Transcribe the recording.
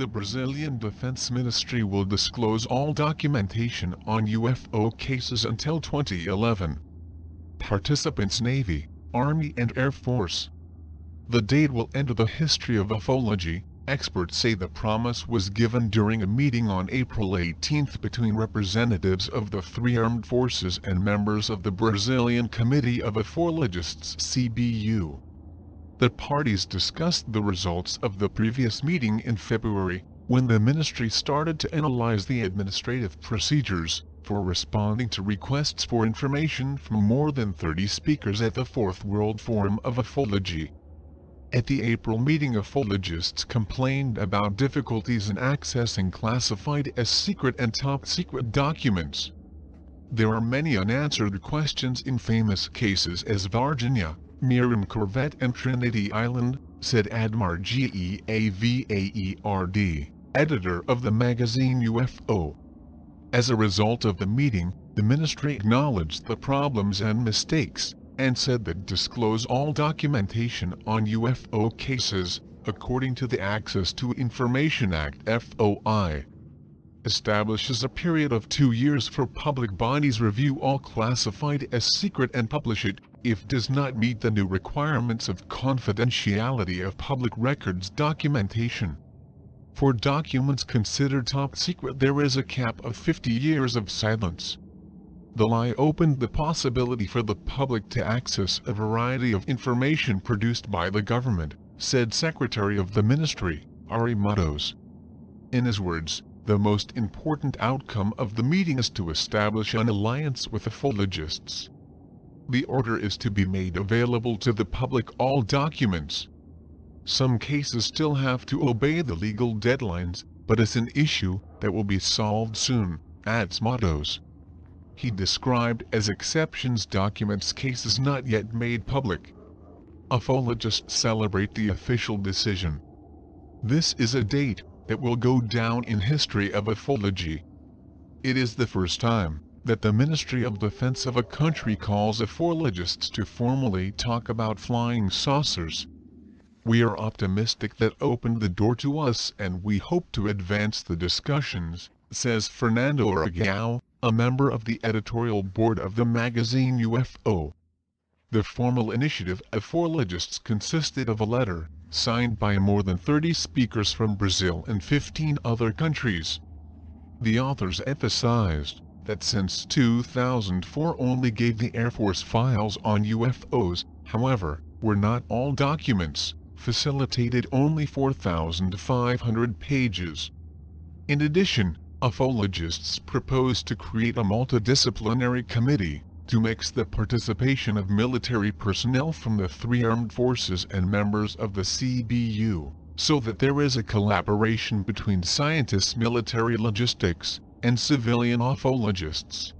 The Brazilian Defense Ministry will disclose all documentation on UFO cases until 2011. Participants Navy, Army and Air Force. The date will end the history of ufology. Experts say the promise was given during a meeting on April 18 between representatives of the three armed forces and members of the Brazilian Committee of Ufologists (CBU). The parties discussed the results of the previous meeting in February, when the ministry started to analyze the administrative procedures for responding to requests for information from more than 30 speakers at the Fourth World Forum of Ufology. At the April meeting, ufologists complained about difficulties in accessing classified as secret and top-secret documents. There are many unanswered questions in famous cases as Virginia, Miriam Corvette and Trinity Island, said Admar Geavaerd, editor of the magazine UFO. As a result of the meeting, the ministry acknowledged the problems and mistakes, and said that disclose all documentation on UFO cases, according to the Access to Information Act (FOI), establishes a period of 2 years for public bodies review all classified as secret and publish it, if does not meet the new requirements of confidentiality of public records documentation. For documents considered top secret there is a cap of 50 years of silence. The lie opened the possibility for the public to access a variety of information produced by the government, said Secretary of the Ministry, Ari Matos. In his words, the most important outcome of the meeting is to establish an alliance with ufologists. The order is to be made available to the public all documents. Some cases still have to obey the legal deadlines, but it's an issue that will be solved soon, adds Matos. He described as exceptions documents cases not yet made public. Ufologists celebrate the official decision. This is a date that will go down in history of ufology. It is the first time that the Ministry of Defense of a country calls ufologists to formally talk about flying saucers. We are optimistic that opened the door to us and we hope to advance the discussions, says Fernando Aragao, a member of the editorial board of the magazine UFO. The formal initiative of ufologists consisted of a letter, signed by more than 30 speakers from Brazil and 15 other countries. The authors emphasized that since 2004 only gave the Air Force files on UFOs, however, were not all documents, facilitated only 4,500 pages. In addition, ufologists proposed to create a multidisciplinary committee to mix the participation of military personnel from the three armed forces and members of the CBU, so that there is a collaboration between scientists, military logistics, and civilian ufologists.